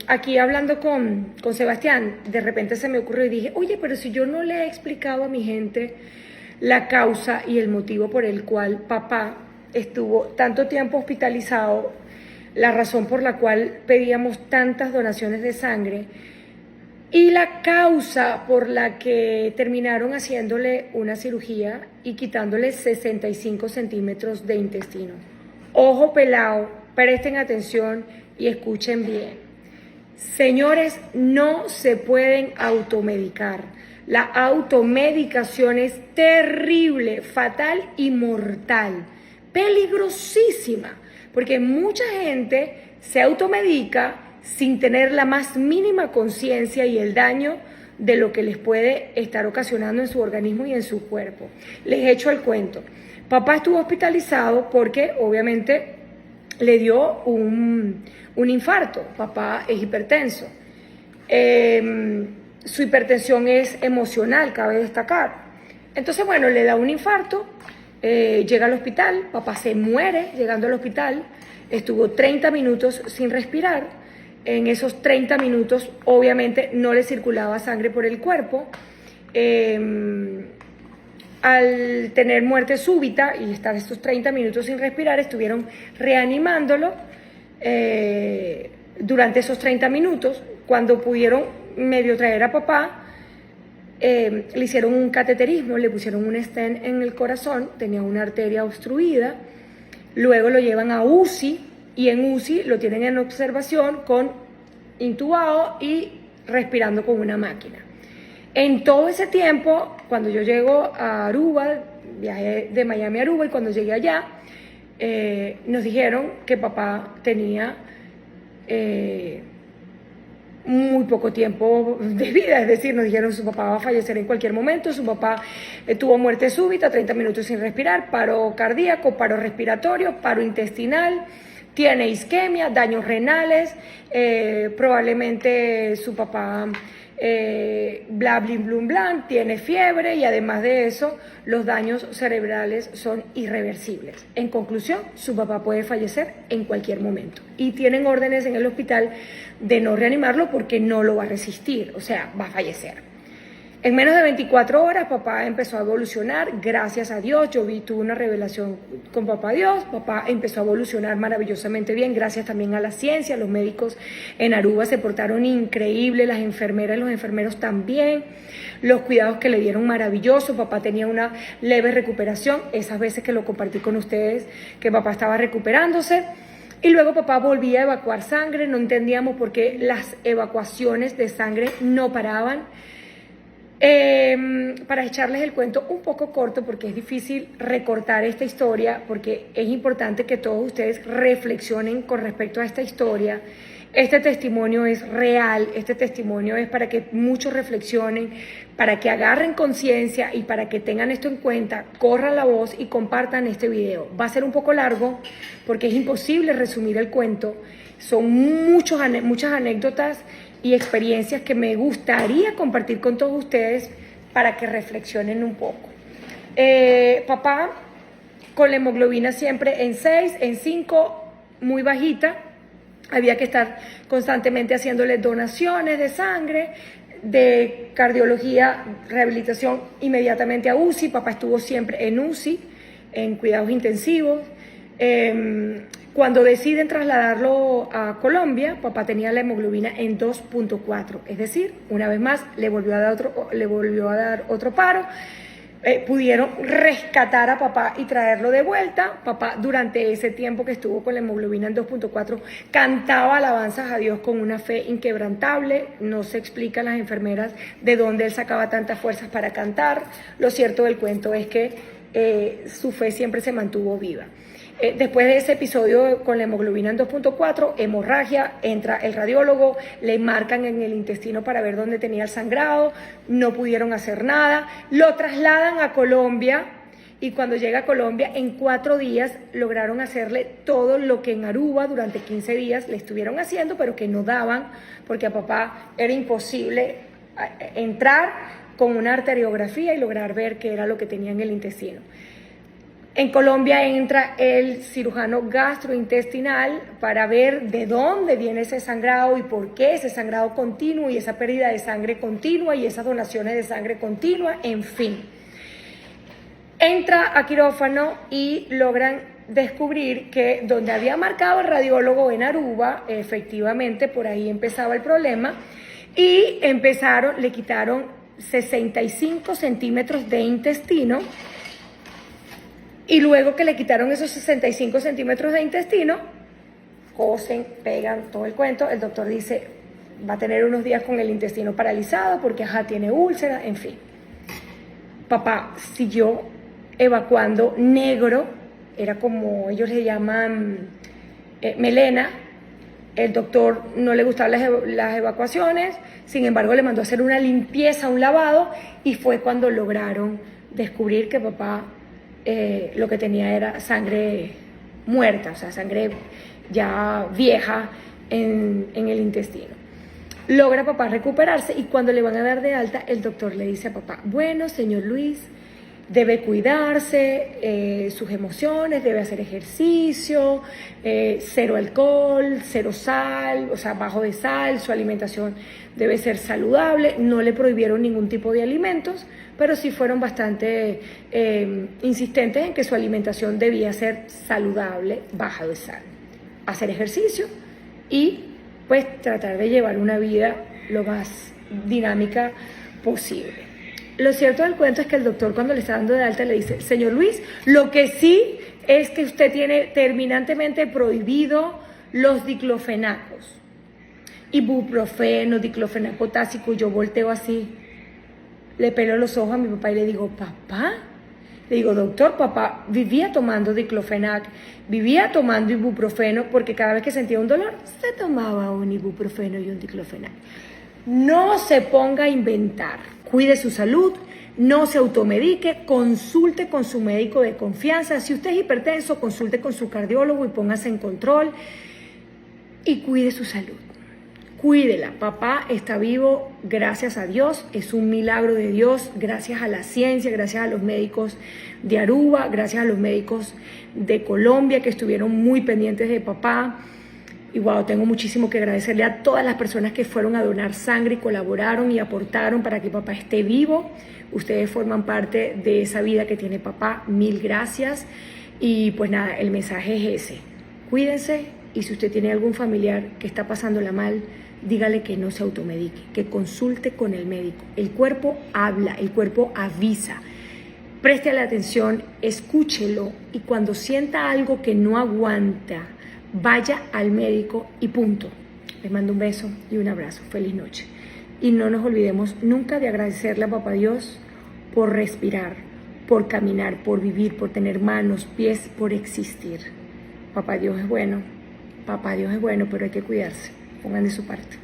Aquí hablando con Sebastián, de repente se me ocurrió y dije, oye, pero si yo no le he explicado a mi gente la causa y el motivo por el cual papá estuvo tanto tiempo hospitalizado, la razón por la cual pedíamos tantas donaciones de sangre y la causa por la que terminaron haciéndole una cirugía y quitándole 65 centímetros de intestino. Ojo pelado, presten atención y escuchen bien. Señores, no se pueden automedicar. La automedicación es terrible, fatal y mortal, peligrosísima, porque mucha gente se automedica sin tener la más mínima conciencia y el daño de lo que les puede estar ocasionando en su organismo y en su cuerpo. Les echo el cuento. Papá estuvo hospitalizado porque obviamente le dio un infarto. Papá es hipertenso. Su hipertensión es emocional, cabe destacar. Entonces, bueno, le da un infarto, llega al hospital, papá se muere llegando al hospital, estuvo 30 minutos sin respirar. En esos 30 minutos, obviamente, no le circulaba sangre por el cuerpo. Al tener muerte súbita y estar estos 30 minutos sin respirar, estuvieron reanimándolo durante esos 30 minutos. Cuando pudieron medio traer a papá, le hicieron un cateterismo, le pusieron un stent en el corazón, tenía una arteria obstruida, luego lo llevan a UCI y en UCI lo tienen en observación intubado y respirando con una máquina. En todo ese tiempo, cuando yo llego a Aruba, viajé de Miami a Aruba y cuando llegué allá, nos dijeron que papá tenía muy poco tiempo de vida, es decir, nos dijeron su papá va a fallecer en cualquier momento, su papá tuvo muerte súbita, 30 minutos sin respirar, paro cardíaco, paro respiratorio, paro intestinal, tiene isquemia, daños renales, probablemente su papá bla, blin, blum, blan, tiene fiebre y además de eso, los daños cerebrales son irreversibles. En conclusión, su papá puede fallecer en cualquier momento y tienen órdenes en el hospital de no reanimarlo porque no lo va a resistir, o sea, va a fallecer. En menos de 24 horas, papá empezó a evolucionar, gracias a Dios. Tuve una revelación con papá Dios. Papá empezó a evolucionar maravillosamente bien, gracias también a la ciencia. Los médicos en Aruba se portaron increíble, las enfermeras y los enfermeros también. Los cuidados que le dieron maravillosos. Papá tenía una leve recuperación, esas veces que lo compartí con ustedes, que papá estaba recuperándose. Y luego papá volvía a evacuar sangre, no entendíamos por qué las evacuaciones de sangre no paraban. Para echarles el cuento un poco corto, porque es difícil recortar esta historia, porque es importante que todos ustedes reflexionen con respecto a esta historia. Este testimonio es real, este testimonio es para que muchos reflexionen, para que agarren conciencia y para que tengan esto en cuenta, corran la voz y compartan este video. Va a ser un poco largo porque es imposible resumir el cuento, son muchas anécdotas y experiencias que me gustaría compartir con todos ustedes para que reflexionen un poco. Papá con la hemoglobina siempre en 6, en 5, muy bajita, había que estar constantemente haciéndole donaciones de sangre, de cardiología, rehabilitación, inmediatamente a UCI. Papá estuvo siempre en UCI, en cuidados intensivos. Cuando deciden trasladarlo a Colombia, papá tenía la hemoglobina en 2.4, es decir, una vez más le volvió a dar otro paro. Pudieron rescatar a papá y traerlo de vuelta. Papá, durante ese tiempo que estuvo con la hemoglobina en 2.4, cantaba alabanzas a Dios con una fe inquebrantable. No se explican las enfermeras de dónde él sacaba tantas fuerzas para cantar. Lo cierto del cuento es que su fe siempre se mantuvo viva. Después de ese episodio con la hemoglobina en 2.4, hemorragia, entra el radiólogo, le marcan en el intestino para ver dónde tenía el sangrado, no pudieron hacer nada, lo trasladan a Colombia y cuando llega a Colombia, en 4 días lograron hacerle todo lo que en Aruba durante 15 días le estuvieron haciendo, pero que no daban, porque a papá era imposible entrar con una arteriografía y lograr ver qué era lo que tenía en el intestino. En Colombia entra el cirujano gastrointestinal para ver de dónde viene ese sangrado y por qué ese sangrado continuo y esa pérdida de sangre continua y esas donaciones de sangre continua, en fin. Entra a quirófano y logran descubrir que donde había marcado el radiólogo en Aruba, efectivamente por ahí empezaba el problema y le quitaron 65 centímetros de intestino. Y luego que le quitaron esos 65 centímetros de intestino, cosen, pegan todo el cuento, el doctor dice, va a tener unos días con el intestino paralizado porque tiene úlcera, en fin. Papá siguió evacuando negro, era como ellos le llaman melena. El doctor no le gustaban las evacuaciones, sin embargo le mandó a hacer una limpieza, un lavado, y fue cuando lograron descubrir que papá lo que tenía era sangre muerta, o sea, sangre ya vieja en el intestino. Logra papá recuperarse y cuando le van a dar de alta, el doctor le dice a papá, bueno, señor Luis, debe cuidarse sus emociones, debe hacer ejercicio, cero alcohol, cero sal, o sea, bajo de sal, su alimentación debe ser saludable. No le prohibieron ningún tipo de alimentos, pero sí fueron bastante insistentes en que su alimentación debía ser saludable, baja de sal. Hacer ejercicio y pues tratar de llevar una vida lo más dinámica posible. Lo cierto del cuento es que el doctor cuando le está dando de alta le dice, señor Luis, lo que sí es que usted tiene terminantemente prohibido los diclofenacos. Ibuprofeno, diclofenac potásico. Yo volteo así, le pelo los ojos a mi papá y le digo, ¿papá? Le digo, doctor, papá vivía tomando diclofenac, vivía tomando ibuprofeno, porque cada vez que sentía un dolor, se tomaba un ibuprofeno y un diclofenac. No se ponga a inventar, cuide su salud, no se automedique, consulte con su médico de confianza. Si usted es hipertenso, consulte con su cardiólogo y póngase en control y cuide su salud. Cuídela, papá está vivo, gracias a Dios, es un milagro de Dios, gracias a la ciencia, gracias a los médicos de Aruba, gracias a los médicos de Colombia que estuvieron muy pendientes de papá. Y wow, tengo muchísimo que agradecerle a todas las personas que fueron a donar sangre y colaboraron y aportaron para que papá esté vivo. Ustedes forman parte de esa vida que tiene papá, mil gracias. Y pues nada, el mensaje es ese, cuídense y si usted tiene algún familiar que está pasándola mal, dígale que no se automedique, que consulte con el médico. El cuerpo habla, el cuerpo avisa. Preste la atención, escúchelo y cuando sienta algo que no aguanta, vaya al médico y punto. Les mando un beso y un abrazo. Feliz noche. Y no nos olvidemos nunca de agradecerle a Papá Dios por respirar, por caminar, por vivir, por tener manos, pies, por existir. Papá Dios es bueno, pero hay que cuidarse. Pongan de su parte.